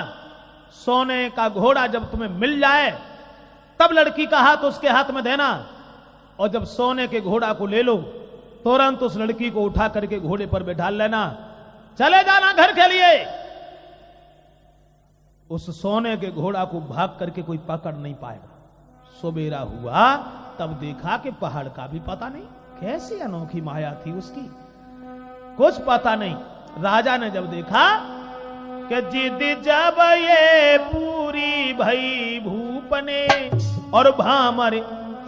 सोने का घोड़ा जब तुम्हें मिल जाए तब लड़की का हाथ उसके हाथ में देना, और जब सोने के घोड़ा को ले लो तुरंत उस लड़की को उठा करके घोड़े पर बैठा लेना, चले जाना घर के लिए। उस सोने के घोड़ा को भाग करके कोई पकड़ नहीं पाएगा। सवेरा हुआ तब देखा कि पहाड़ का भी पता नहीं, कैसी अनोखी माया थी उसकी, कुछ पता नहीं। राजा ने जब देखा कि जिद जब ये पूरी भई भूप ने और भामर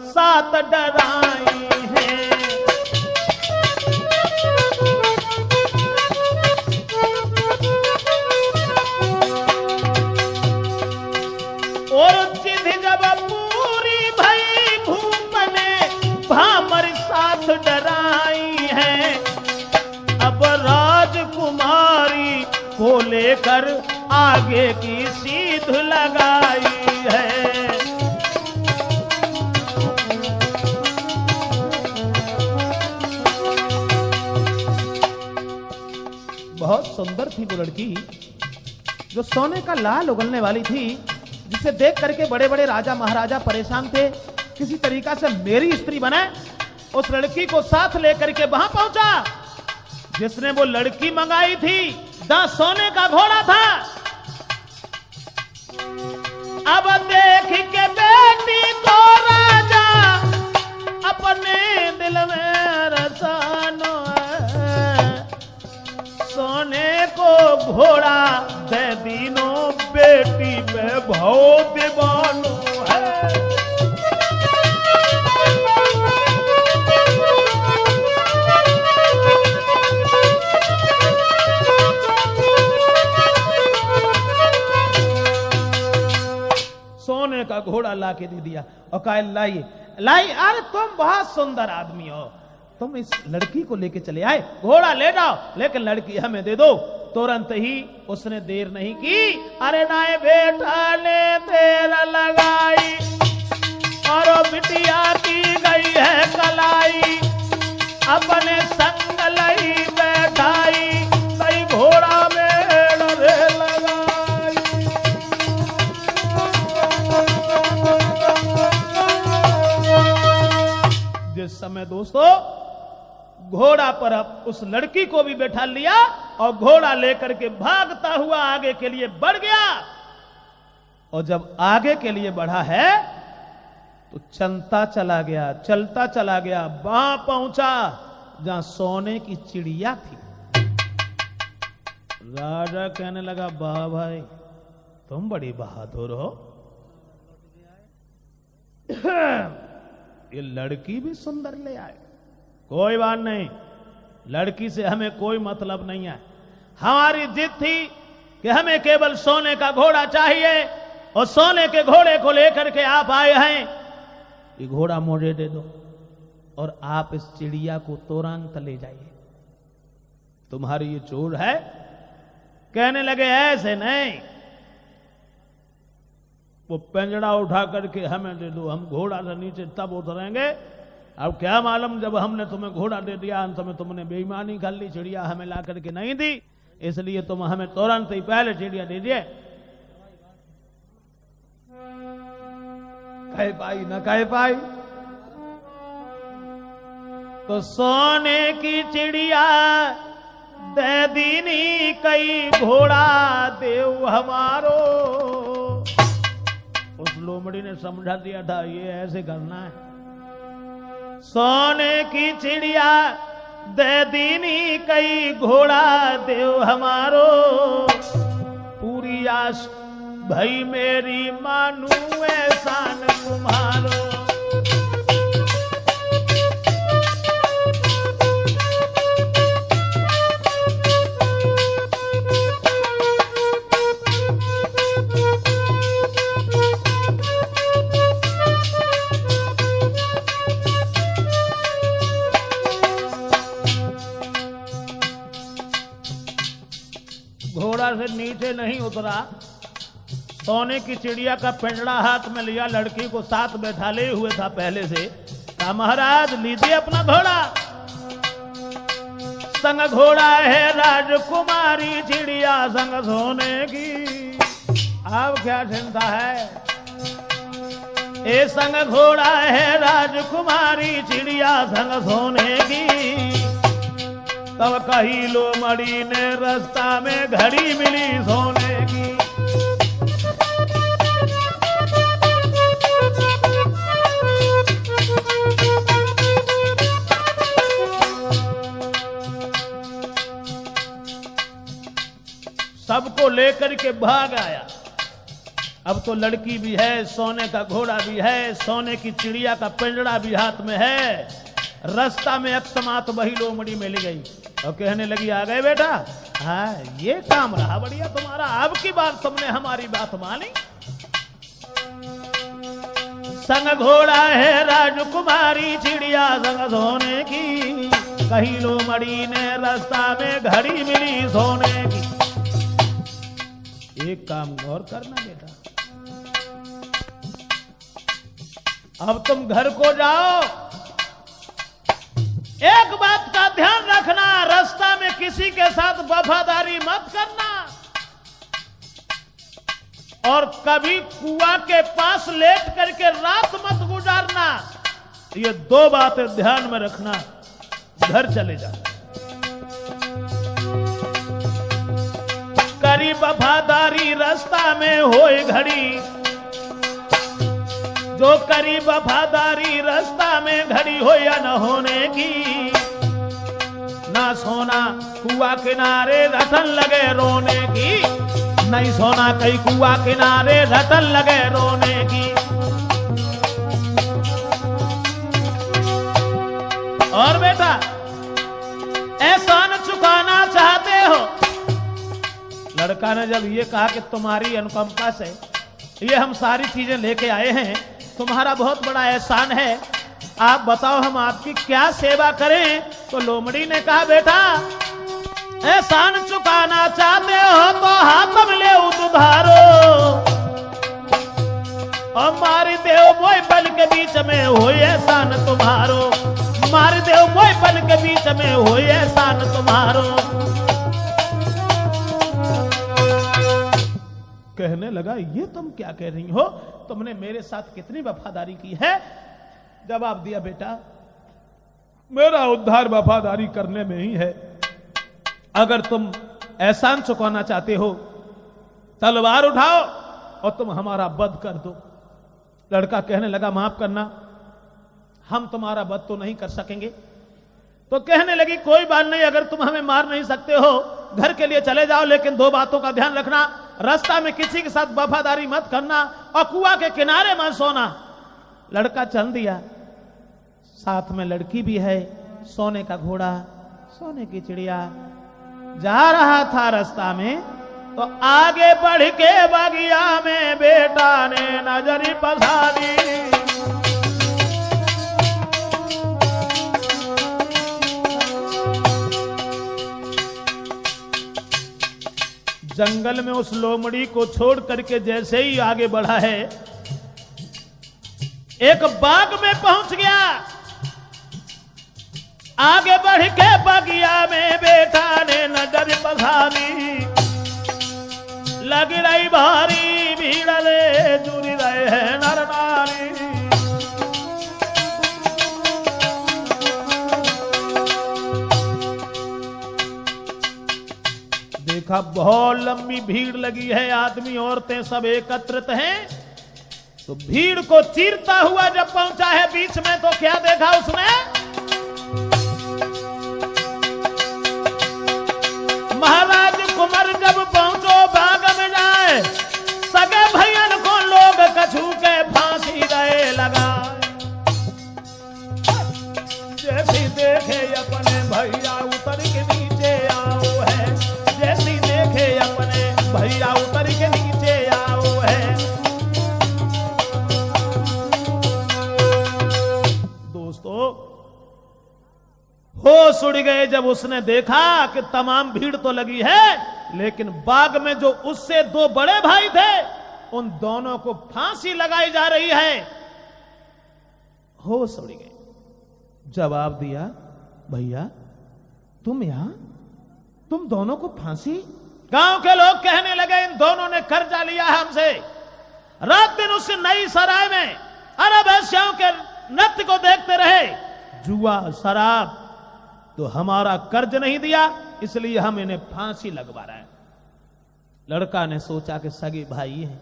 सात डराई हैं, और जिद जब पूरी भई भूप ने भामर सात डराई हैं, अब राजकुमारी को लेकर आगे की सीध लगाई है। बहुत सुंदर थी वो लड़की, जो सोने का लाल उगलने वाली थी, जिसे देख करके बड़े बड़े राजा महाराजा परेशान थे, किसी तरीका से मेरी स्त्री बने। उस लड़की को साथ लेकर के वहां पहुंचा जिसने वो लड़की मंगाई थी, जहां सोने का घोड़ा था। अब देख के बेटी को राजा अपने दिल में रसानो है, सोने को घोड़ा दे दीनो बेटी पे भाव दीवानो है। सोने का घोड़ा ला के दे दिया और कहा लाइए लाइए, अरे तुम बहुत सुंदर आदमी हो, तुम इस लड़की को लेके चले आए, घोड़ा ले जाओ, लेकिन लड़की हमें दे दो। तुरंत ही उसने देर नहीं की, अरे नाए बेटा ने देर लगाई और बिटिया की गई है कलाई, अपने संग लई बैठाई, कई घोड़ा में डरे लगाई। जिस समय दोस्तों घोड़ा पर अब उस लड़की को भी बैठा लिया और घोड़ा लेकर के भागता हुआ आगे के लिए बढ़ गया, और जब आगे के लिए बढ़ा है तो चलता चला गया, वहां पहुंचा जहां सोने की चिड़िया थी। राजा कहने लगा, वाह भाई तुम बड़ी बहादुर हो, ये लड़की भी सुंदर ले आए। कोई बात नहीं, लड़की से हमें कोई मतलब नहीं है, हमारी जिद थी कि हमें केवल सोने का घोड़ा चाहिए, और सोने के घोड़े को लेकर के आप आए हैं, ये घोड़ा मुझे दे दो और आप इस चिड़िया को तुरंत ले जाइए, तुम्हारी ये चोर है। कहने लगे ऐसे नहीं, वो पिंजड़ा उठा करके हमें दे दो, हम घोड़ा से नीचे तब उतरेंगे। अब क्या मालूम जब हमने तुम्हें घोड़ा दे दिया अंत में तुमने बेईमानी कर ली, चिड़िया हमें ला करके नहीं दी, इसलिए तुम हमें तुरंत ही पहले चिड़िया दीजिए। कह पाई न कह पाई तो सोने की चिड़िया दे दीनी कई घोड़ा देव हमारो। उस लोमड़ी ने समझा दिया था ये ऐसे करना है। सोने की चिड़िया दे दीनी कई घोड़ा देव हमारो, पूरी आस भई मेरी मानू एहसान तुम्हारो। घोड़ा से नीचे नहीं उतरा, सोने की चिड़िया का पिंजड़ा हाथ में लिया, लड़की को साथ बैठा ले हुए था पहले से, कहा महाराज लीजिए अपना घोड़ा। संग घोड़ा है राजकुमारी चिड़िया संग सोने की, अब क्या चिंता है। ए संग घोड़ा है राजकुमारी चिड़िया संग सोने की, तब कही लोमड़ी ने रास्ता में घड़ी मिली सोने की। सबको लेकर के भाग आया। अब तो लड़की भी है, सोने का घोड़ा भी है, सोने की चिड़िया का पिंजड़ा भी हाथ में है। रास्ता में अकस्मात वही लोमड़ी मिल गई और कहने लगी आ गए बेटा, हाँ ये काम रहा बढ़िया तुम्हारा, अब की बार तुमने हमारी बात मानी। संग घोड़ा है राजकुमारी चिड़िया संग सोने की, कही लोमड़ी ने रास्ता में घड़ी मिली सोने की। एक काम गौर करना बेटा, अब तुम घर को जाओ, एक बात का ध्यान रखना, रास्ता में किसी के साथ वफादारी मत करना और कभी कुआं के पास लेट करके रात मत गुजारना। ये दो बातें ध्यान में रखना, घर चले जाओ। करी वफादारी रास्ता में होए घड़ी, जो करी वफादारी रास्ता में घड़ी हो या न होने की, ना सोना कुआ किनारे रटन लगे रोने की, नहीं सोना कई कुआ किनारे रटन लगे रोने की। और बेटा एहसान चुकाना चाहते हो, लड़का ने जब ये कहा कि तुम्हारी अनुकंपा से ये हम सारी चीजें लेके आए हैं, तुम्हारा बहुत बड़ा एहसान है, आप बताओ हम आपकी क्या सेवा करें। तो लोमड़ी ने कहा बेटा एहसान चुकाना चाहते हो तो हाथ में ले उधारो, और मारी देव मोय बल के बीच में हो एहसान तुम्हारो, मारी देव मोय बल के बीच में हो एहसान तुम्हारो। कहने लगा ये तुम क्या कह रही हो, तुमने मेरे साथ कितनी वफादारी की है। जवाब दिया बेटा मेरा उद्धार वफादारी करने में ही है, अगर तुम एहसान चुकाना चाहते हो तलवार उठाओ और तुम हमारा वध कर दो। लड़का कहने लगा माफ करना, हम तुम्हारा वध तो नहीं कर सकेंगे। तो कहने लगी कोई बात नहीं, अगर तुम हमें मार नहीं सकते हो घर के लिए चले जाओ, लेकिन दो बातों का ध्यान रखना, रास्ता में किसी के साथ वफादारी मत करना और कुआं के किनारे मत सोना। लड़का चल दिया, साथ में लड़की भी है, सोने का घोड़ा, सोने की चिड़िया। जा रहा था रास्ता में, तो आगे बढ़ के बगिया में बेटा ने नजरी पसारी। जंगल में उस लोमड़ी को छोड़ करके जैसे ही आगे बढ़ा है, एक बाग में पहुंच गया। आगे बढ़ के बगिया में बेटा ने नजर पसारी। लग रही भारी भीड़ रे, जुड़ रहे हैं नर नारी। देखा बहुत लंबी भीड़ लगी है, आदमी औरतें सब एकत्रित हैं। तो भीड़ को चीरता हुआ जब पहुंचा है बीच में, तो क्या देखा उसने? महाराज कुंवर जब पहुंचो बाग में जाए, सगे भैयन को लोग कछू के फांसी गए लगा। जैसी देखे अपने भैया उतर के नीचे आओ है, जैसी देखे अपने भैया उतर के नीचे आओ है। दोस्तों, होश उड़ गए जब उसने देखा कि तमाम भीड़ तो लगी है, लेकिन बाग में जो उससे दो बड़े भाई थे, उन दोनों को फांसी लगाई जा रही है। होश उड़ गए। जवाब दिया, भैया तुम यहां, तुम दोनों को फांसी? गांव के लोग कहने लगे इन दोनों ने कर्जा लिया है हमसे। रात दिन उस नई सराय में अरब वेश्याओं के नृत्य को देखते रहे, जुआ शराब, तो हमारा कर्ज नहीं दिया, इसलिए हम इन्हें फांसी लगवा रहे हैं। लड़का ने सोचा कि सगे भाई हैं,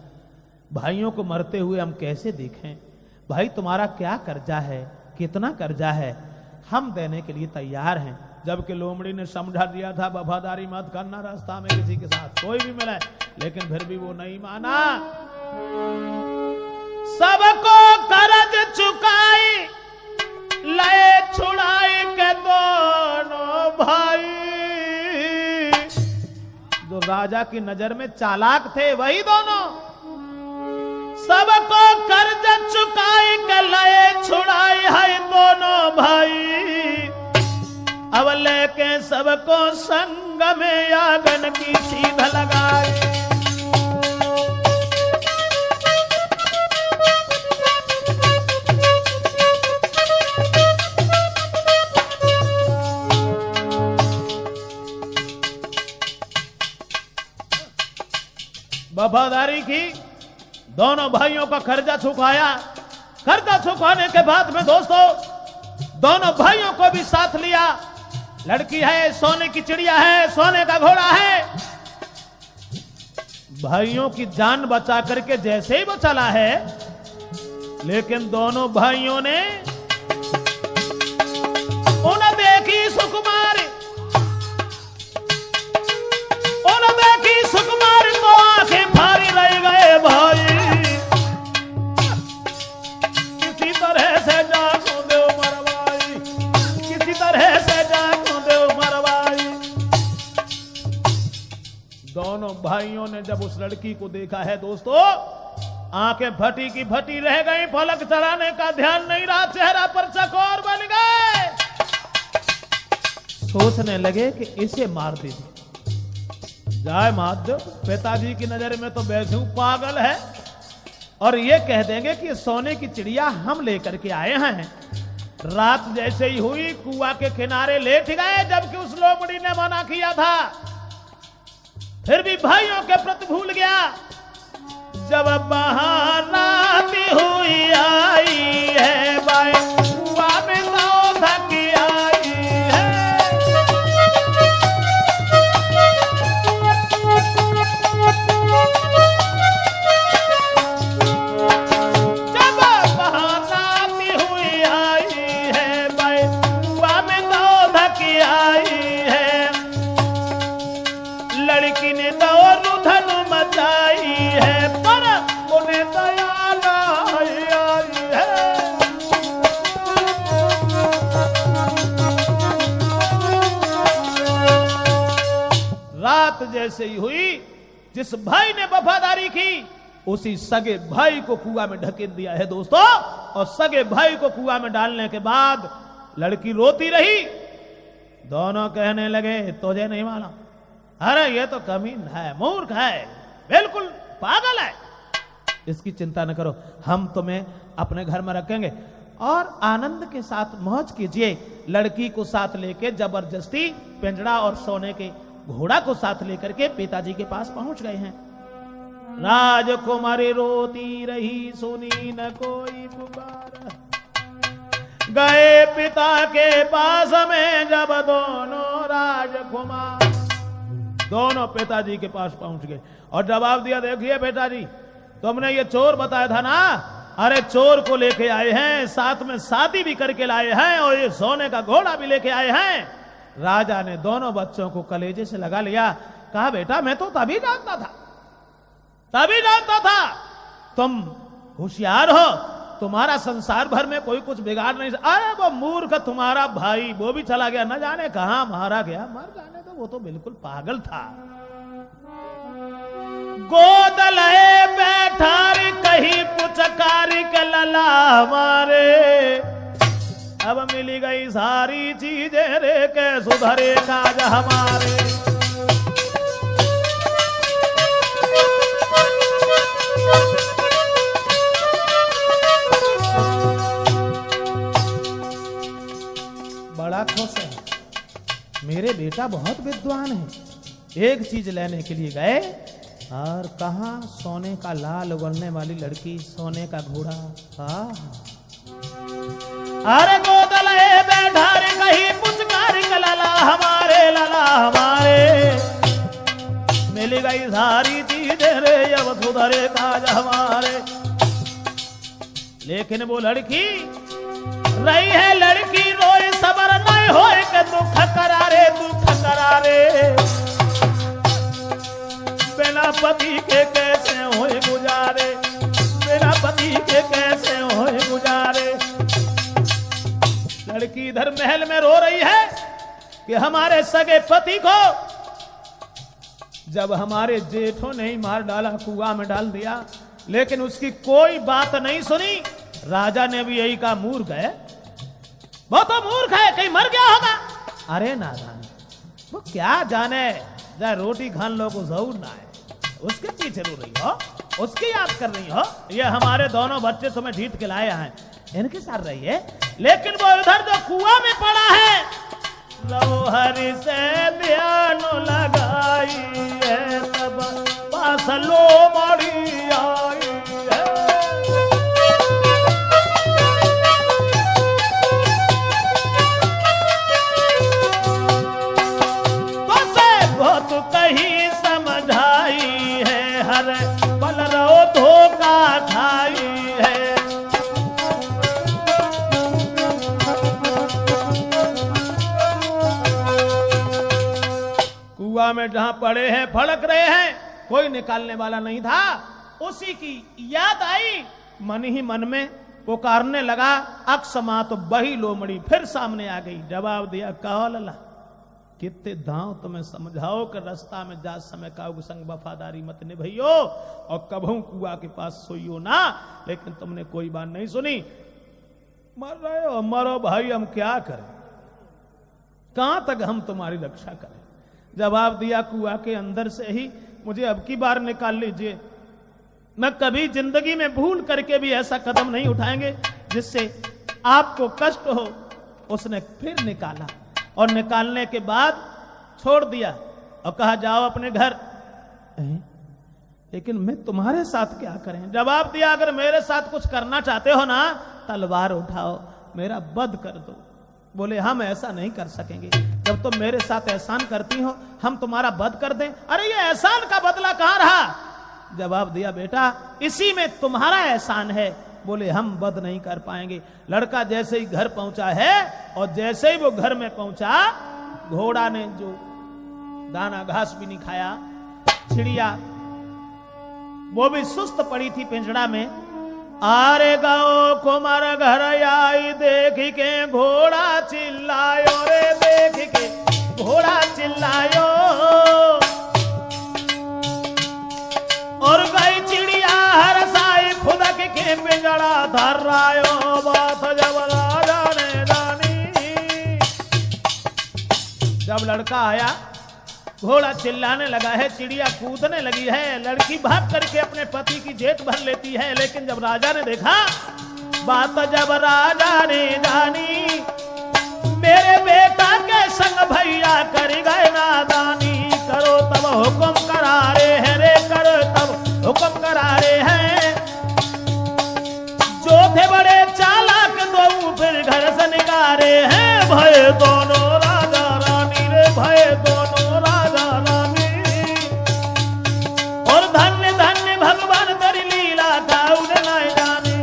भाइयों को मरते हुए हम कैसे देखें। भाई तुम्हारा क्या कर्जा है, कितना कर्जा है, हम देने के लिए तैयार हैं। जबकि लोमड़ी ने समझा दिया था वफादारी मत करना, रास्ता में किसी के साथ कोई भी मिले, लेकिन फिर भी वो नहीं माना। सबको कर्ज चुकाई, लए छुड़ाई के दोनों भाई। जो राजा की नजर में चालाक थे वही दोनों। सबको कर्ज चुकाई के लए छुड़ाई है दोनों भाई। अब लेके सबको संग में आंगन की सीध लगाई। वफादारी की, दोनों भाइयों का कर्जा चुकाया। कर्जा चुकाने के बाद में दोस्तों दोनों भाइयों को भी साथ लिया। लड़की है, सोने की चिड़िया है, सोने का घोड़ा है। भाइयों की जान बचा करके जैसे ही वो चला है, लेकिन दोनों भाइयों ने उन्हें देखी सुकुमारी, उन्हें देखी सुकुमारी तो आंखें फाड़ी रह गए भाई। किसी तरह से जाको दो मरवाई, किसी तरह से जाको दो मरवाई। दोनों भाइयों ने जब उस लड़की को देखा है दोस्तों, आंखें फटी की फटी रह गई, पलक चलाने का ध्यान नहीं रहा, चेहरा पर चकोर बन गए। सोचने लगे कि इसे मार दीजिए, जाए मार दो, पिताजी की नजर में तो बैठू पागल है, और ये कह देंगे कि सोने की चिड़िया हम लेकर के आए हैं। रात जैसे ही हुई कुआं के किनारे लेट गए, जबकि उस लोमड़ी ने मना किया था, फिर भी भाइयों के प्रति भूल गया। जब बहाराती हुई आई है बाई, कुआं में नाव धक आई है। जब बहाराती हुई आई है बाई, कुआं में नाव धक आई है। लड़की ने दौड़ धन मचाई है, पर उन्हें दया नहीं आई है। रात जैसे ही हुई, जिस भाई ने वफादारी की उसी सगे भाई को कुआं में ढकेल दिया है दोस्तों। और सगे भाई को कुआं में डालने के बाद लड़की रोती रही। दोनों कहने लगे तुझे नहीं माना, अरे ये तो कमीन है, मूर्ख है, बिल्कुल पागल है, इसकी चिंता न करो, हम तुम्हें अपने घर में रखेंगे और आनंद के साथ मौज कीजिए। लड़की को साथ लेके जबरदस्ती पिंजड़ा और सोने के घोड़ा को साथ लेकर के पिताजी के पास पहुंच गए हैं। राजकुमारी रोती रही, सुनी न कोई पुकार, गए पिता के पास में जब दोनों राजकुमार, दोनों पिताजी के पास पहुंच गए और जवाब दिया, देखिए पिताजी तुमने ये चोर बताया था ना, अरे चोर को लेके आए हैं, साथ में शादी भी करके लाए हैं और ये सोने का घोड़ा भी लेके आए हैं। राजा ने दोनों बच्चों को कलेजे से लगा लिया, कहा बेटा मैं तो तभी जानता था तुम होशियार हो, तुम्हारा संसार भर में कोई कुछ बिगाड़ नहीं। अरे वो मूर्ख तुम्हारा भाई, वो भी चला गया, न जाने कहां मारा गया, मर जाने तो वो तो बिल्कुल पागल था। गोद लए बैठा रे कहीं पुचकारी के लला हमारे, अब मिली गई सारी चीजें रे के सुधरे काज हमारे। बड़ा खुश है, मेरे बेटा बहुत विद्वान है। एक चीज लेने के लिए गए और कहा सोने का लाल उगलने वाली लड़की, सोने का घोड़ा। अरे गोदले बैठा रे कहीं पुचकारी का लला हमारे, लला हमारे, मिल गई सारी चीजें रे अब सुधरे काज हमारे। लेकिन वो लड़की रही है, लड़की रोए सबर नहीं होए के दुख करारे, दुख करारे, बिना पति के कैसे होए गुजारे, बिना पति के कैसे होए गुजारे। लड़की इधर महल में रो रही है कि हमारे सगे पति को जब हमारे जेठों ने ही मार डाला, कुआं में डाल दिया, लेकिन उसकी कोई बात नहीं सुनी। राजा ने भी यही कहा, मूर्ख है, वो तो मूर्ख है, कहीं मर गया होगा। अरे नादान, वो क्या जाने, जरा रोटी खान लो को जरूर ना है, उसके पीछे रो रही हो, उसकी याद कर रही हो। ये हमारे दोनों बच्चे तुम्हें जीत के लाए हैं, इनके साथ रहिए। लेकिन वो इधर जो कुआं में पड़ा है, लो हरि से ध्यान लगाई है, तब पास लो बड़ी आई है। तो से बहुत कहीं समझाई है, हर पल रो धोखा खाई है। कुआं में जहां पड़े हैं, फड़क रहे हैं, कोई निकालने वाला नहीं था। उसी की याद आई, मन ही मन में पुकारने लगा, अक्षमा तो बही लोमड़ी फिर सामने आ गई। जवाब दिया, कहो लला, कितने दांव तुम्हें समझाओ कि रास्ता में जा समय काऊ संग वफादारी मत निभइयो और कभू कुआं के पास सोइयो ना, लेकिन तुमने कोई बात नहीं सुनी। मर रहे हो, मरो भाई, हम क्या करें, कहां तक हम तुम्हारी रक्षा करें। जवाब दिया, कुआं के अंदर से ही मुझे अब की बार निकाल लीजिए, मैं कभी जिंदगी में भूल करके भी ऐसा कदम नहीं उठाएंगे जिससे आपको कष्ट हो। उसने फिर निकाला और निकालने के बाद छोड़ दिया और कहा, जाओ अपने घर। लेकिन मैं तुम्हारे साथ क्या करें? जवाब दिया, अगर मेरे साथ कुछ करना चाहते हो ना, तलवार उठाओ, मेरा वध कर दो। बोले, हम ऐसा नहीं कर सकेंगे, जब तुम मेरे साथ एहसान करती हो हम तुम्हारा वध कर दें। अरे ये एहसान का बदला कहां रहा? जवाब दिया, बेटा इसी में तुम्हारा एहसान है। बोले, हम वध नहीं कर पाएंगे। लड़का जैसे ही घर पहुंचा है और जैसे ही वो घर में पहुंचा, घोड़ा ने जो दाना घास भी नहीं खाया, चिड़िया वो भी सुस्त पड़ी थी पिंजड़ा में। आरे गाओ कुमार घर आई, देख के घोड़ा चिल्लायो रे, देख के घोड़ा चिल्लायो। थर्रायो बात जब राजा ने जानी। जब लड़का आया, घोड़ा चिल्लाने लगा है, चिड़िया कूदने लगी है, लड़की भाग करके अपने पति की जेठ भर लेती है। लेकिन जब राजा ने देखा, बात जब राजा ने जानी, मेरे बेटा के संग भैया कर गए नादानी। करो तब हुक्म करारे हैं रे, करो तब हुक्म करारे हैं। जो थे बड़े चालाक दो फिर घर से निकारे हैं। भय दोनों राजा रानी रे, भय दोनों राजा रानी। और धन्य धन्य भगवान तेरी लीला का उन्हें न जाने।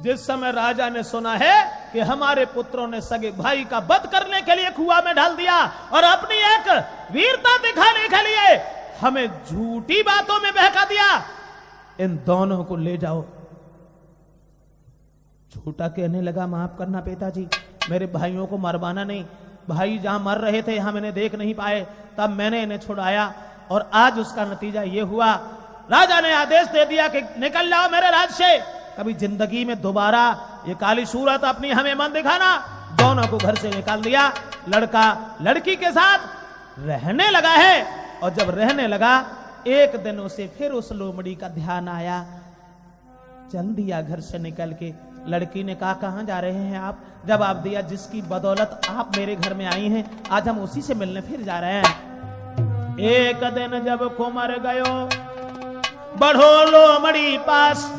जिस समय राजा ने सुना है कि हमारे पुत्रों ने सगे भाई का वध करने के लिए कुआं में डाल दिया और अपनी एक वीरता दिखाने के लिए हमें झूठी बातों में बहका दिया, इन दोनों को ले जाओ। झूठा कहने लगा, माफ करना पिताजी, मेरे भाइयों को मरवाना नहीं। भाई जहां मर रहे थे हम इन्हें देख नहीं पाए, तब मैंने इन्हें छुड़ाया और आज उसका नतीजा ये हुआ। राजा ने आदेश दे दिया कि निकल जाओ मेरे राज्य से, कभी जिंदगी में दोबारा ये काली सूरत अपनी हमें मन दिखाना। दोनों को घर से निकाल दिया। लड़का लड़की के साथ रहने लगा है और जब रहने लगा, एक दिन उसे फिर उस लोमड़ी का ध्यान आया। चल दिया घर से निकल के। लड़की ने कहा, कहां जा रहे हैं आप? जवाब दिया, जिसकी बदौलत आप मेरे घर में आई हैं, आज हम उसी से मिलने फिर जा रहे हैं। एक दिन जब कुमर गयो, बढ़ो लोमड़ी पास,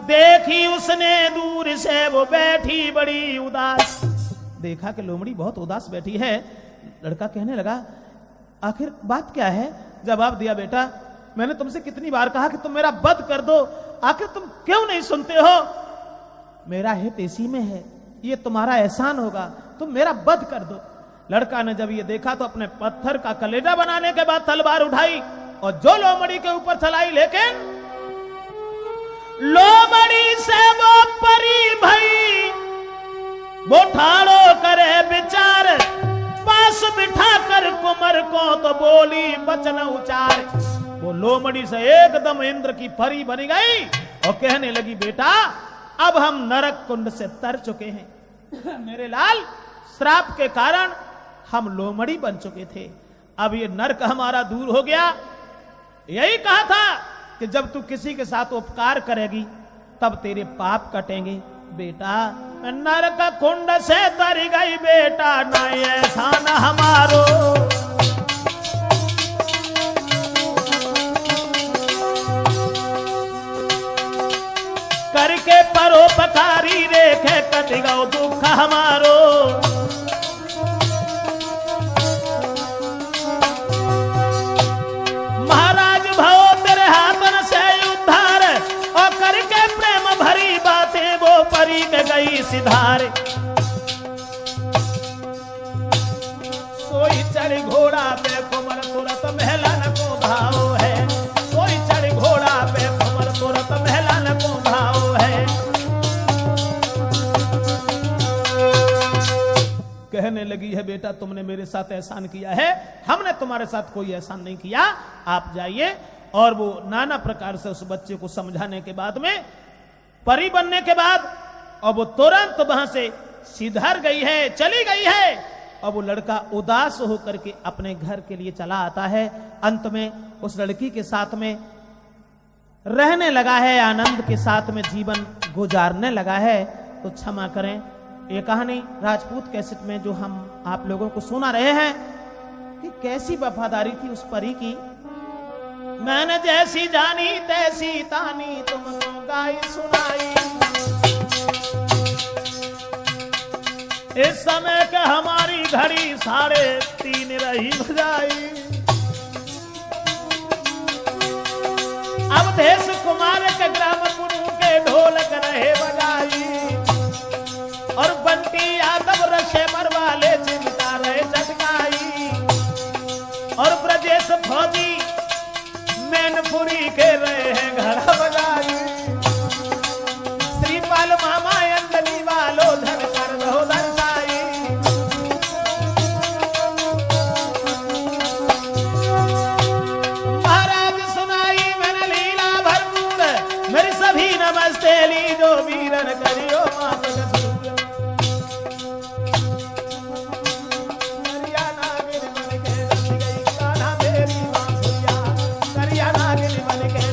देखी उसने दूर से वो बैठी बड़ी उदास। देखा कि लोमड़ी बहुत उदास बैठी है। लड़का कहने लगा, आखिर बात क्या है? जवाब दिया, बेटा मैंने तुमसे कितनी बार कहा कि तुम मेरा वध कर दो, आखिर तुम क्यों नहीं सुनते हो? मेरा हित इसी में है, ये तुम्हारा एहसान होगा, तुम मेरा वध कर दो। लड़का ने जब ये देखा तो अपने पत्थर का कलेजा बनाने के बाद तलवार उठाई और जो लोमड़ी के ऊपर चलाई, लेकिन लोमड़ी से वो परी भई, वो ठाड़ो करे विचार, पास बिठा कर कुमर को तो बोली बचन उचार। वो लोमड़ी से एकदम इंद्र की परी बनी गई और कहने लगी, बेटा अब हम नरक कुंड से तर चुके हैं। मेरे लाल, श्राप के कारण हम लोमड़ी बन चुके थे, अब ये नरक हमारा दूर हो गया। यही कहा था कि जब तू किसी के साथ उपकार करेगी तब तेरे पाप कटेंगे। बेटा नरक कुंड से तर गई बेटा, ना एहसान हमारो। करके परोपकारी रेखे कट गो दुख हमारो। महाराज भव तेरे हाथन से उद्धार, और करके प्रेम भरी बातें वो परी के गई सिधार। सोई चढ़ घोड़ा पे कुमर तुरत महलन को भाव है, सोई चढ़ घोड़ा पे कुमर तुरत महलन को भाव है। कहने लगी है, बेटा तुमने मेरे साथ एहसान किया है, हमने तुम्हारे साथ कोई एहसान नहीं किया, आप जाइए। और वो नाना प्रकार से उस बच्चे को समझाने के बाद में, परी बनने के बाद, और वो तुरंत वहां से सिधर गई है, चली गई है। और वो लड़का उदास होकर के अपने घर के लिए चला आता है। अंत में उस लड़की के साथ में रहने लगा है, आनंद के साथ में जीवन गुजारने लगा है। तो क्षमा करें, ये कहानी राजपूत कैसेट में जो हम आप लोगों को सुना रहे हैं कि कैसी वफादारी थी उस परी की। मैंने जैसी जानी तैसी तानी तुमको गाई सुनाई। इस समय के हमारी घड़ी 3:30 रही बजाई। अब देश कुमार के ग्राम गुरु के ढोलक रहे बजाई, और बंटी यादव रशे मरवाले चिंता रहे चटकाई, और ब्रजेश फौजी मैनपुरी के रहे हैं घर बजाई। श्रीपाल मामा अंजलि वालो धन कर रहो दर्शाई। तेली जो वीरन करियो मात कसूर। करिया नागिन बन के रच गई कान्हा मेरी बांसुरिया, करिया नागिन बन के